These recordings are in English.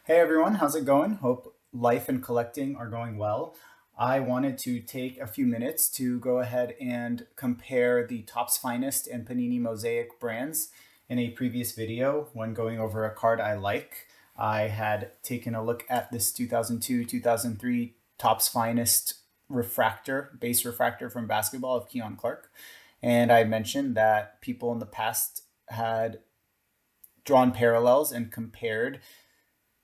Hey everyone, how's it going? Hope life and collecting are going well. I wanted to take a few minutes to go ahead and compare the Topps Finest and Panini Mosaic brands. In a previous video, when going over a card I like, I had taken a look at this 2002 2003 Topps Finest base refractor from basketball of Keon Clark. And I mentioned that people in the past had drawn parallels and compared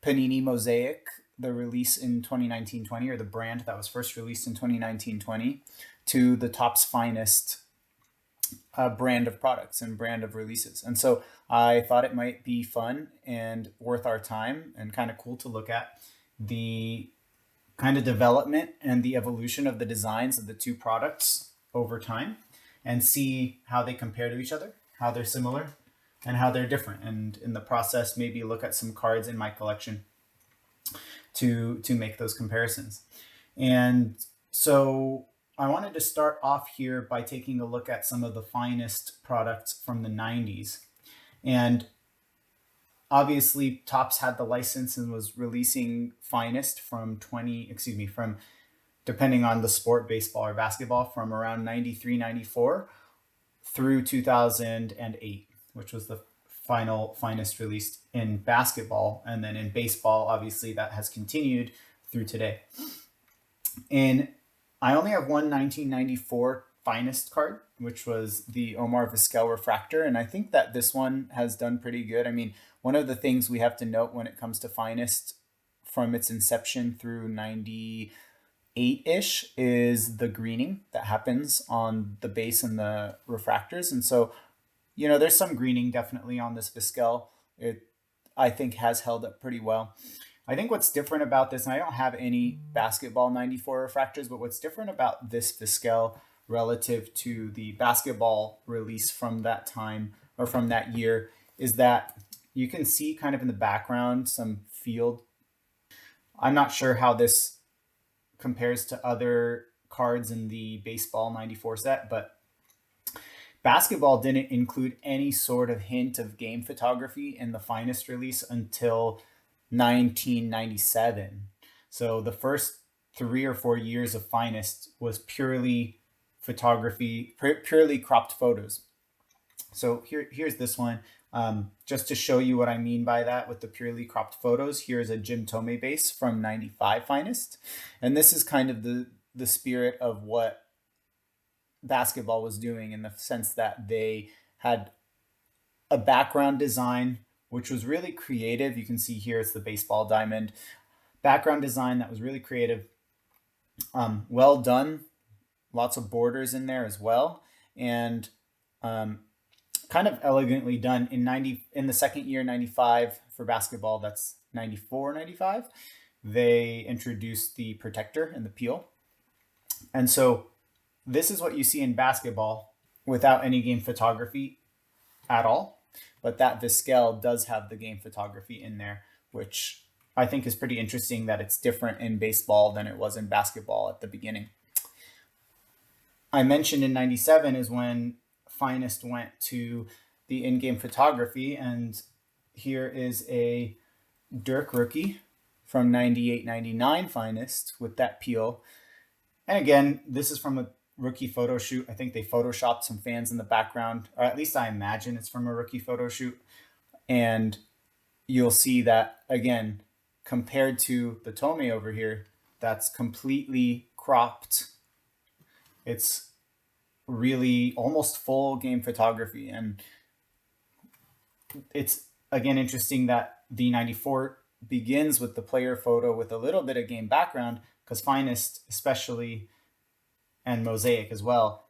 Panini Mosaic, the release in 2019-20, or the brand that was first released in 2019-20, to the Topps Finest brand of products and brand of releases. And so I thought it might be fun and worth our time and kind of cool to look at the kind of development and the evolution of the designs of the two products over time and see how they compare to each other, how they're similar, and how they're different. And in the process, maybe look at some cards in my collection to make those comparisons. And so I wanted to start off here by taking a look at some of the finest products from the 90s. And obviously Topps had the license and was releasing finest from depending on the sport, baseball or basketball, from around 93, 94 through 2008, which was the final finest released in basketball. And then in baseball, obviously that has continued through today. And I only have one 1994 finest card, which was the Omar Vizquel refractor. And I think that this one has done pretty good. I mean, one of the things we have to note when it comes to finest from its inception through 98-ish is the greening that happens on the base and the refractors. And so, there's some greening definitely on this Vizquel. It, I think, has held up pretty well. I think what's different about this, and I don't have any basketball 94 refractors, but what's different about this Vizquel relative to the basketball release from that time or from that year is that you can see kind of in the background some field. I'm not sure how this compares to other cards in the baseball 94 set, but basketball didn't include any sort of hint of game photography in the finest release until 1997. So the first 3 or 4 years of finest was purely photography, purely cropped photos. So here's this one. Just to show you what I mean by that with the purely cropped photos, here's a Jim Tomei base from 95 finest. And this is kind of the spirit of what basketball was doing, in the sense that they had a background design which was really creative. You can see here it's the baseball diamond background design that was really creative, well done, lots of borders in there as well, and kind of elegantly done. In the second year, 95 for basketball, that's 94, 95, they introduced the protector and the peel. And so this is what you see in basketball without any game photography at all. But that Vizquel does have the game photography in there, which I think is pretty interesting that it's different in baseball than it was in basketball at the beginning. I mentioned in 97 is when finest went to the in-game photography, and here is a Dirk rookie from 98-99 finest with that peel. And again, this is from a rookie photo shoot. I think they photoshopped some fans in the background, or at least I imagine it's from a rookie photo shoot. And you'll see that, again, compared to the Tomei over here, that's completely cropped. It's really almost full game photography. And it's, again, interesting that the 94 begins with the player photo with a little bit of game background, because finest, especially, and Mosaic as well,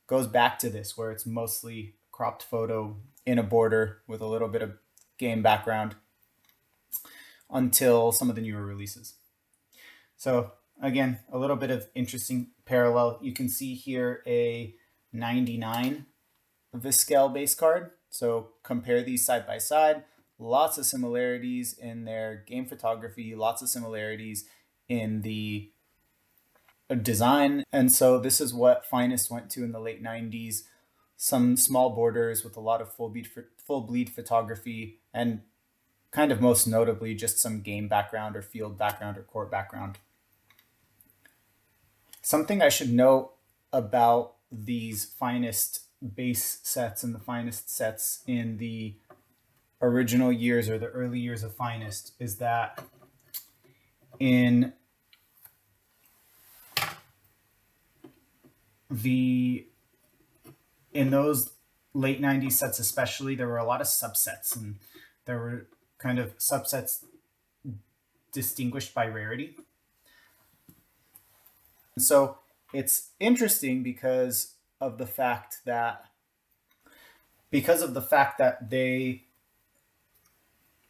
goes back to this, where it's mostly cropped photo in a border with a little bit of game background until some of the newer releases. So again, a little bit of interesting parallel. You can see here a 99 Vizquel base card. So compare these side by side. Lots of similarities in their game photography, lots of similarities in the design. And so this is what finest went to in the late 90s. Some small borders with a lot of full bleed photography, and kind of most notably just some game background or field background or court background. Something I should note about these finest base sets and the finest sets in the original years or the early years of finest is that in those late 90s sets especially, there were a lot of subsets, and there were kind of subsets distinguished by rarity. And so it's interesting because of the fact that they,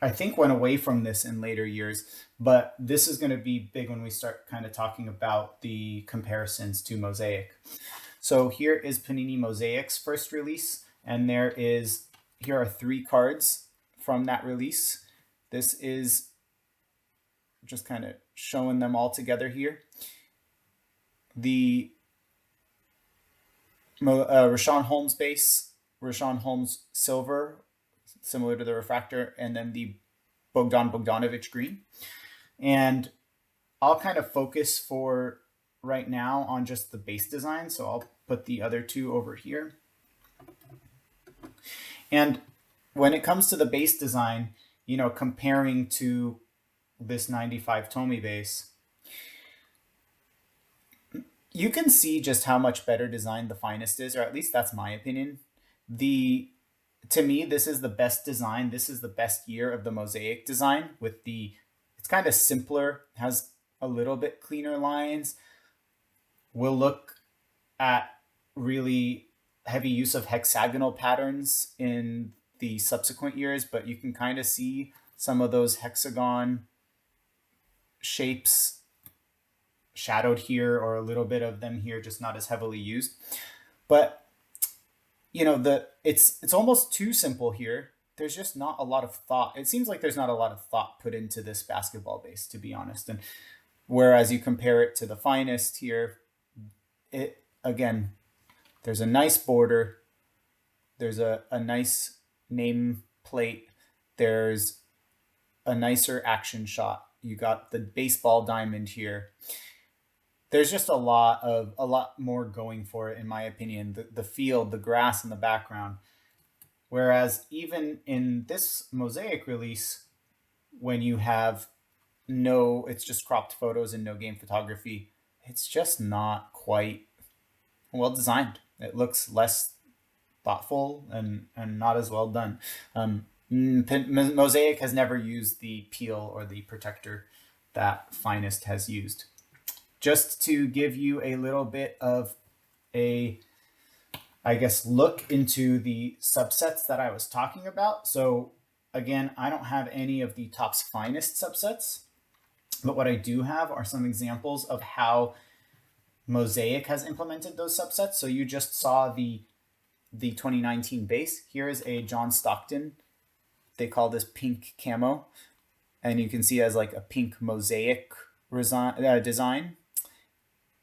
I think, went away from this in later years, but this is going to be big when we start kind of talking about the comparisons to Mosaic. So here is Panini Mosaic's first release, and here are 3 cards from that release. This is just kind of showing them all together here. The Richaun Holmes base, Richaun Holmes silver, similar to the refractor, and then the Bogdanovich green. And I'll kind of focus for right now on just the base design, so I'll put the other 2 over here. And when it comes to the base design, comparing to this 95 Tomy base, you can see just how much better designed the finest is, or at least that's my opinion. To me, this is the best design. This is the best year of the Mosaic design it's kind of simpler, has a little bit cleaner lines. We'll look at really heavy use of hexagonal patterns in the subsequent years, but you can kind of see some of those hexagon shapes shadowed here, or a little bit of them here, just not as heavily used. But it's almost too simple here. There's just not a lot of thought. It seems like there's not a lot of thought put into this basketball base, to be honest. And whereas you compare it to the finest here, again, there's a nice border, there's a nice name plate, there's a nicer action shot. You got the baseball diamond here. There's just a lot more going for it, in my opinion. The field, the grass in the background. Whereas even in this Mosaic release, when you have it's just cropped photos and no game photography, it's just not quite well designed. It looks less thoughtful and not as well done. Mosaic has never used the peel or the protector that finest has used. Just to give you a little bit of look into the subsets that I was talking about. So again, I don't have any of the Topps Finest subsets, but what I do have are some examples of how Mosaic has implemented those subsets. So you just saw the 2019 base. Here is a John Stockton. They call this pink camo, and you can see it as like a pink Mosaic design.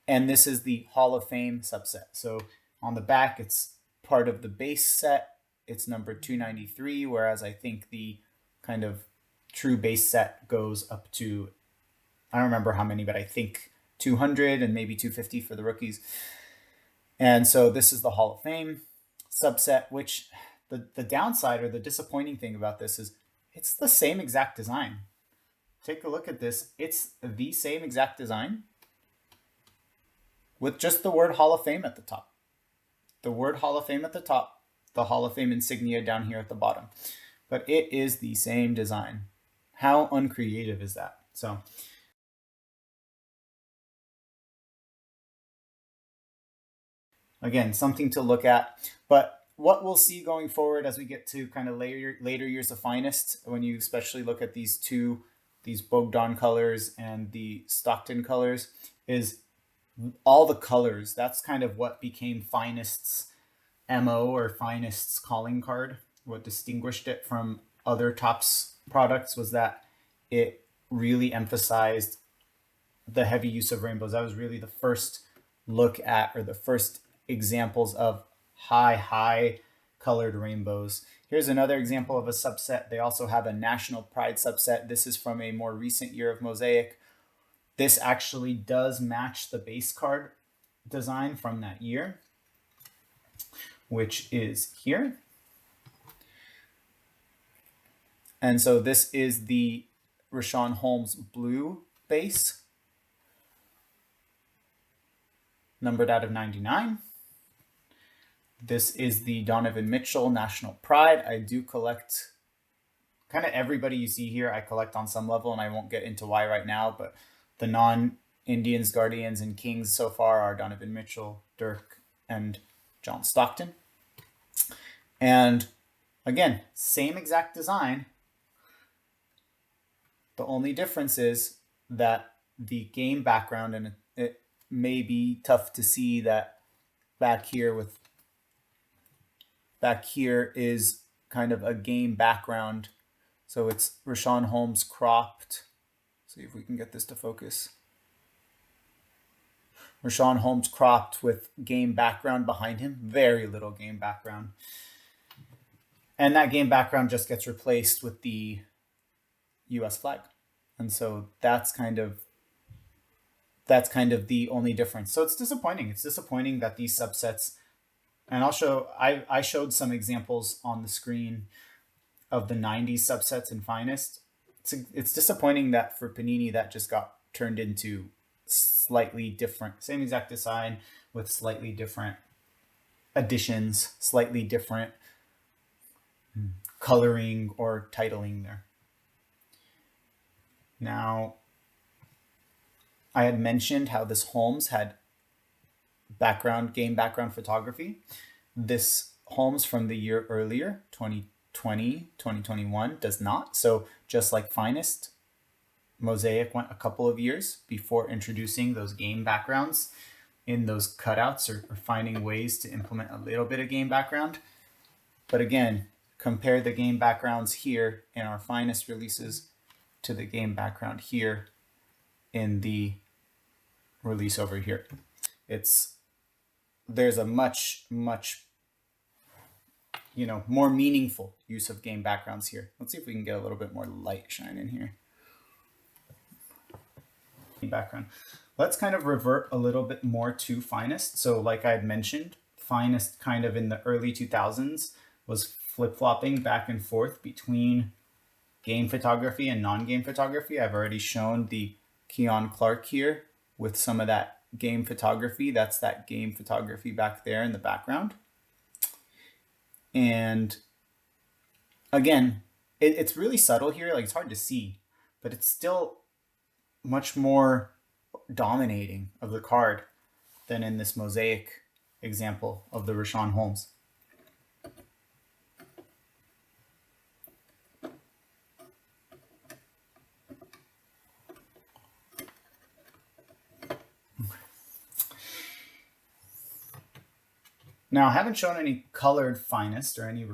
And this is the Hall of Fame subset. So on the back, it's part of the base set. It's number 293, whereas I think the kind of true base set goes up to, I don't remember how many, but I think 200 and maybe 250 for the rookies. And so this is the Hall of Fame subset, which the downside or the disappointing thing about this is it's the same exact design. Take a look at this. It's the same exact design with just the word Hall of Fame at the top. The word Hall of Fame at the top, the Hall of Fame insignia down here at the bottom. But it is the same design. How uncreative is that? So again, something to look at. But what we'll see going forward as we get to kind of later years of finest, when you especially look at these Bogdan colors and the Stockton colors, is all the colors. That's kind of what became finest's MO or finest's calling card. What distinguished it from other Topps products was that it really emphasized the heavy use of rainbows. That was really the first look at, or the first examples of high colored rainbows. Here's another example of a subset. They also have a national pride subset. This is from a more recent year of Mosaic. This actually does match the base card design from that year, which is here. And so this is the Rashawn Holmes blue base, numbered out of 99. This is the Donovan Mitchell National Pride. I do collect kind of everybody you see here. I collect on some level, and I won't get into why right now, but the non-Indians, Guardians, and Kings so far are Donovan Mitchell, Dirk, and John Stockton. And again, same exact design. The only difference is that the game background, and it may be tough to see that back here is kind of a game background. So it's Rashawn Holmes cropped. See if we can get this to focus. Rashawn Holmes cropped with game background behind him. Very little game background. And that game background just gets replaced with the US flag. And so that's kind of the only difference. So it's disappointing. It's disappointing that these subsets, and I showed some examples on the screen of the 90s subsets in Finest. It's disappointing that for Panini that just got turned into slightly different, same exact design with slightly different additions, slightly different coloring or titling there. Now, I had mentioned how this Holmes had game background photography. This Holmes from the year earlier, 2020, 2021, does not. So just like Finest, Mosaic went a couple of years before introducing those game backgrounds in those cutouts, or finding ways to implement a little bit of game background. But again, compare the game backgrounds here in our Finest releases to the game background here in the release over here. There's a much more meaningful use of game backgrounds here. Let's see if we can get a little bit more light shine in here. Background. Let's kind of revert a little bit more to Finest. So like I had mentioned, Finest kind of in the early 2000s was flip-flopping back and forth between game photography and non-game photography. I've already shown the Keon Clark here with some of that game photography. That's that game photography back there in the background. And again, it's really subtle here. Like, it's hard to see, but it's still much more dominating of the card than in this Mosaic example of the Rashawn Holmes. Now, I haven't shown any colored Finest or any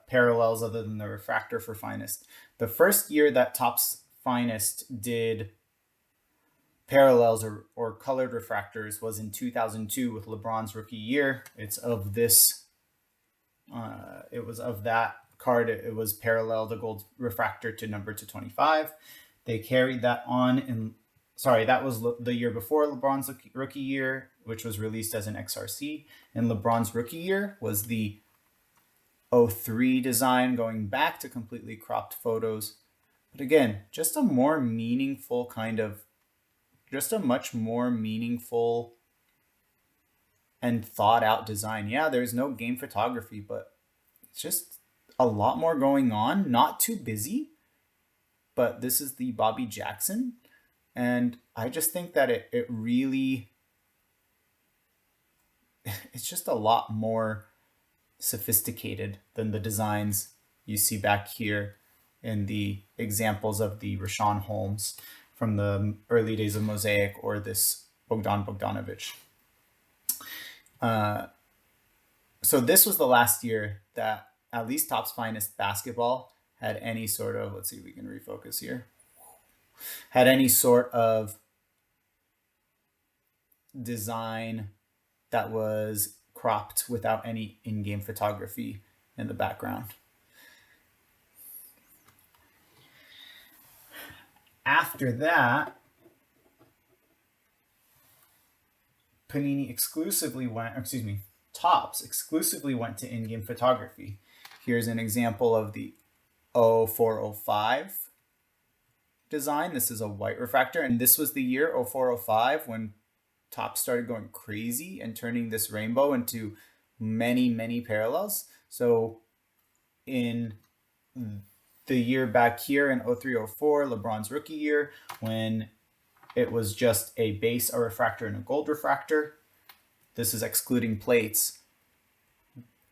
parallels other than the refractor for Finest. The first year that Topps Finest did parallels or colored refractors was in 2002 with LeBron's rookie year. It's of this, it was of that card. It was parallel, the gold refractor to number 225. They carried that on in, sorry, that was the year before LeBron's rookie year, which was released as an XRC. And LeBron's rookie year was the 03 design, going back to completely cropped photos. But again, just a more meaningful kind of, just a much more meaningful and thought out design. Yeah, there's no game photography, but it's just a lot more going on. Not too busy, but this is the Bobby Jackson. And I just think that it really, it's just a lot more sophisticated than the designs you see back here in the examples of the Rashawn Holmes from the early days of Mosaic or this Bogdan Bogdanovic. So this was the last year that at least Topps Finest basketball had any sort of, let's see if we can refocus here, had any sort of design that was cropped without any in-game photography in the background. After that, Panini exclusively went, Topps exclusively went to in-game photography. Here's an example of the 0405 design. This is a white refractor, and this was the year 0405 when Topps started going crazy and turning this rainbow into many, many parallels. So in the year back here in 0304, LeBron's rookie year, when it was just a base, a refractor, and a gold refractor, this is excluding plates,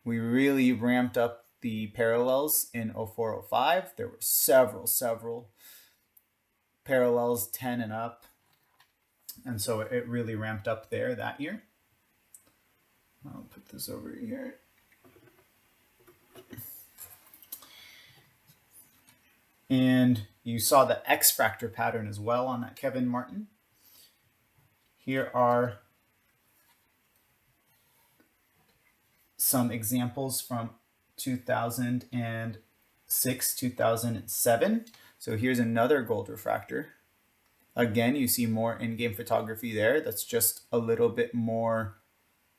we really ramped up the parallels in 0405. There were several parallels, 10 and up. And so it really ramped up there that year. I'll put this over here. And you saw the X-Fractor pattern as well on that Kevin Martin. Here are some examples from 2006, 2007. So here's another gold refractor. Again, you see more in-game photography there. That's just a little bit more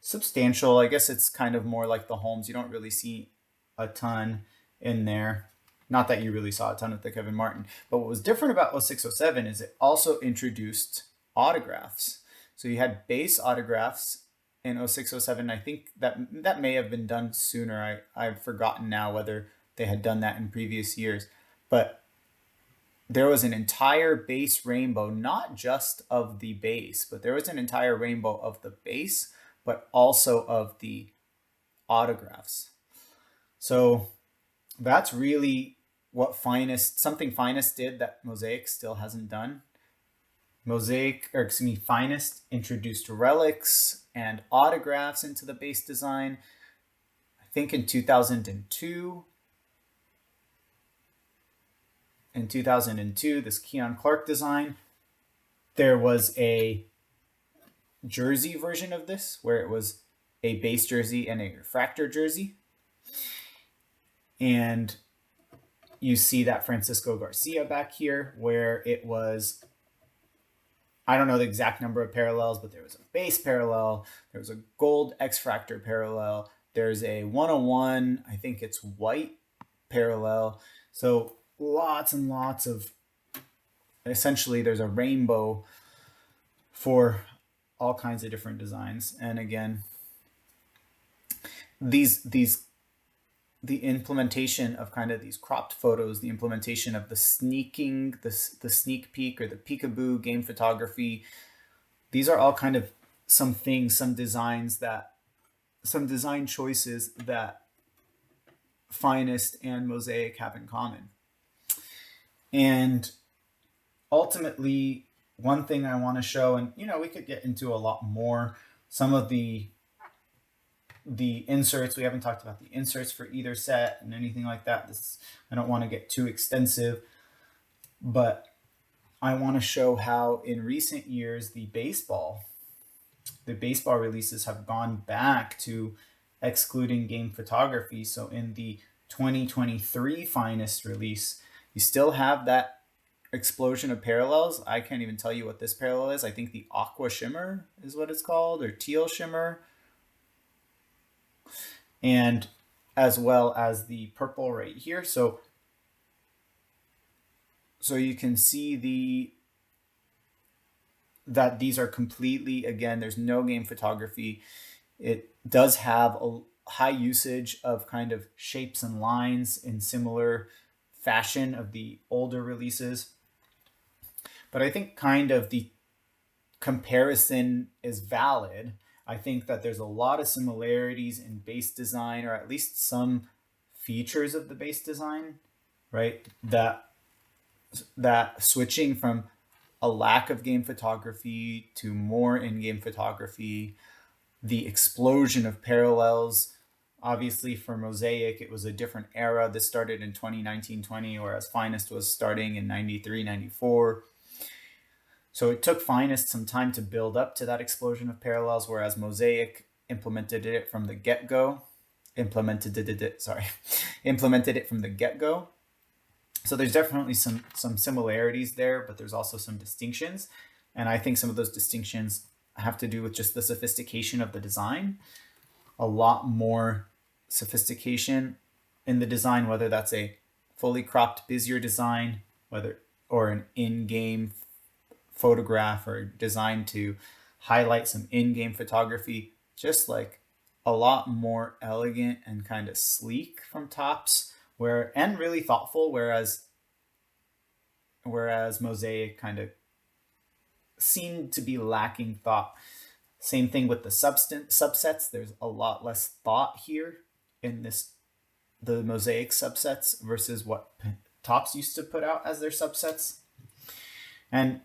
substantial. I guess it's kind of more like the Holmes. You don't really see a ton in there. Not that you really saw a ton with the Kevin Martin. But what was different about 0607 is it also introduced autographs. So you had base autographs in 0607. I think that may have been done sooner. I've forgotten now whether they had done that in previous years. But there was an entire base rainbow, not just of the base, but there was an entire rainbow of the base, but also of the autographs. So that's really what something Finest did that Mosaic still hasn't done. Finest introduced relics and autographs into the base design, I think in 2002. In 2002, this Keon Clark design, there was a jersey version of this where it was a base jersey and a refractor jersey. And you see that Francisco Garcia back here where it was, I don't know the exact number of parallels, but there was a base parallel, there was a gold X-Fractor parallel, there's a 101, I think it's white parallel. So lots and lots of, essentially there's a rainbow for all kinds of different designs. And again, the implementation of kind of these cropped photos, the implementation of the sneak peek or the peekaboo game photography, these are all kind of some design choices that Finest and Mosaic have in common. And ultimately, one thing I want to show, and we could get into a lot more, some of the inserts. We haven't talked about the inserts for either set and anything like that. I don't want to get too extensive, but I want to show how in recent years the baseball releases have gone back to excluding game photography. So in the 2023 Finest release, you still have that explosion of parallels. I can't even tell you what this parallel is. I think the aqua shimmer is what it's called, or teal shimmer. And as well as the purple right here. So you can see that these are completely, again, there's no game photography. It does have a high usage of kind of shapes and lines in similar fashion of the older releases. But I think kind of the comparison is valid. I think that there's a lot of similarities in base design, or at least some features of the base design, right? That switching from a lack of game photography to more in-game photography, the explosion of parallels. Obviously for Mosaic, it was a different era. This started in 2019-20, whereas Finest was starting in 93-94. So it took Finest some time to build up to that explosion of parallels, whereas Mosaic implemented it from the get-go. implemented it from the get-go. So there's definitely some similarities there, but there's also some distinctions. And I think some of those distinctions have to do with just the sophistication of the design. A lot more sophistication in the design, whether that's a fully cropped Bezier design, or an in-game photograph, or designed to highlight some in-game photography, just like a lot more elegant and kind of sleek from Topps, and really thoughtful, whereas Mosaic kind of seemed to be lacking thought. Same thing with the subsets. There's a lot less thought here in the Mosaic subsets versus what Topps used to put out as their subsets. And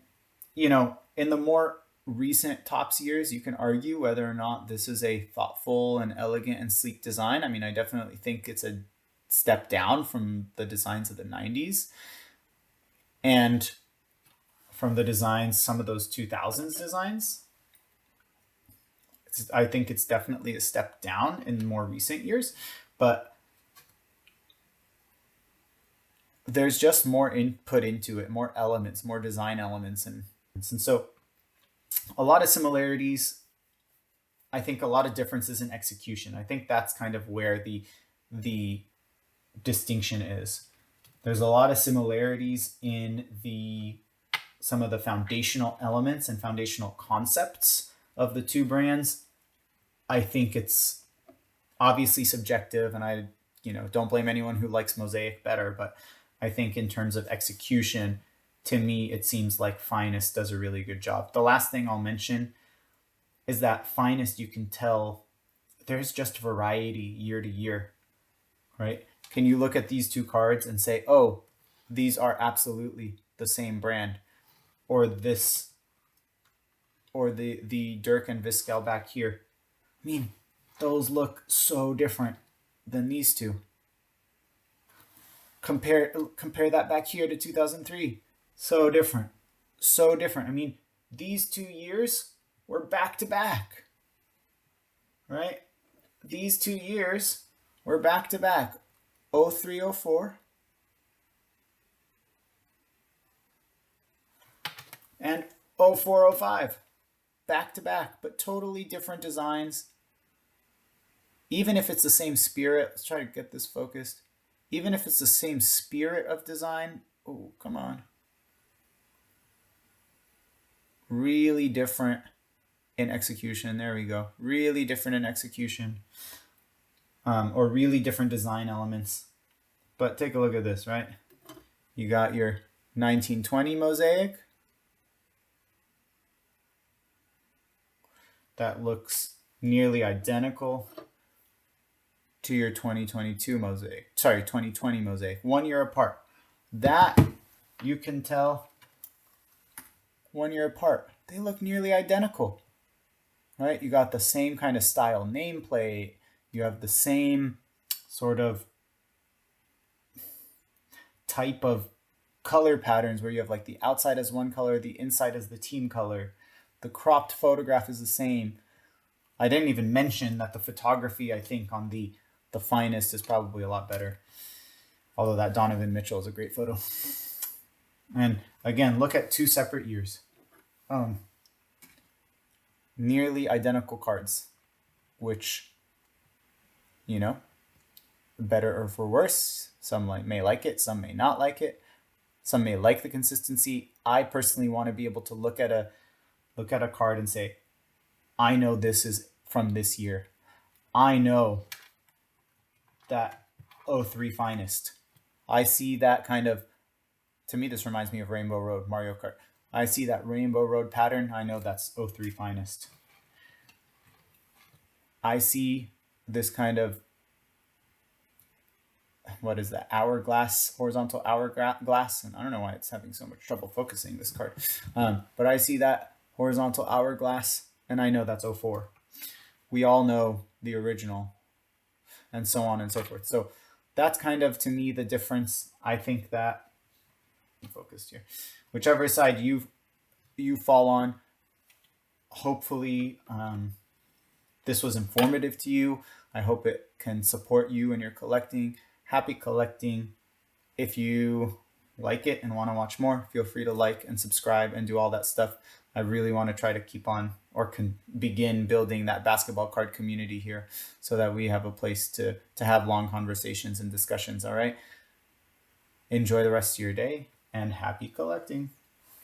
in the more recent Topps years, you can argue whether or not this is a thoughtful and elegant and sleek design. I mean, I definitely think it's a step down from the designs of the 90s and from the designs, some of those 2000s designs. I think it's definitely a step down in more recent years, but there's just more input into it, more elements, more design elements. And so a lot of similarities. I think a lot of differences in execution. I think that's kind of where the distinction is. There's a lot of similarities in some of the foundational elements and foundational concepts of the two brands. I think it's obviously subjective, and I don't blame anyone who likes Mosaic better, but I think in terms of execution, to me, it seems like Finest does a really good job. The last thing I'll mention is that Finest, you can tell there's just variety year to year, right? Can you look at these two cards and say, oh, these are absolutely the same brand, or this, or the Dirk and Vizquel back here? I mean, those look so different than these two. Compare that back here to 2003. So different. So different. I mean, these 2 years were back to back. Right? These 2 years were back to back. 03, 04. And 04, 05. Back to back, but totally different designs. Even if it's the same spirit, let's try to get this focused. Even if it's the same spirit of design, oh, come on. Really different in execution. There we go. Really different in execution. Or really different design elements. But take a look at this, right? You got your 1920 Mosaic. That looks nearly identical to your 2022 Mosaic. Sorry, 2020 Mosaic. 1 year apart. That, you can tell, 1 year apart. They look nearly identical, right? You got the same kind of style nameplate. You have the same sort of type of color patterns where you have like the outside as one color, the inside as the team color. The cropped photograph is the same. I didn't even mention that the photography, I think, on the Finest is probably a lot better. Although that Donovan Mitchell is a great photo. And again, look at 2 separate years. Nearly identical cards, which, better or for worse. Some may like it, some may not like it. Some may like the consistency. I personally want to be able to look at a card and say, I know this is from this year. I know that 03 Finest. I see that kind of, to me, this reminds me of Rainbow Road, Mario Kart. I see that Rainbow Road pattern. I know that's 03 Finest. I see this kind of, what is that, hourglass, horizontal hourglass, and I don't know why it's having so much trouble focusing this card, but I see that horizontal hourglass, and I know that's 04. We all know the original, and so on and so forth. So that's kind of, to me, the difference. I think that, I'm focused here, whichever side you fall on, hopefully this was informative to you. I hope it can support you in your collecting. Happy collecting. If you like it and want to watch more, feel free to like and subscribe and do all that stuff. I really want to try to keep on or begin building that basketball card community here so that we have a place to have long conversations and discussions. All right. Enjoy the rest of your day and happy collecting.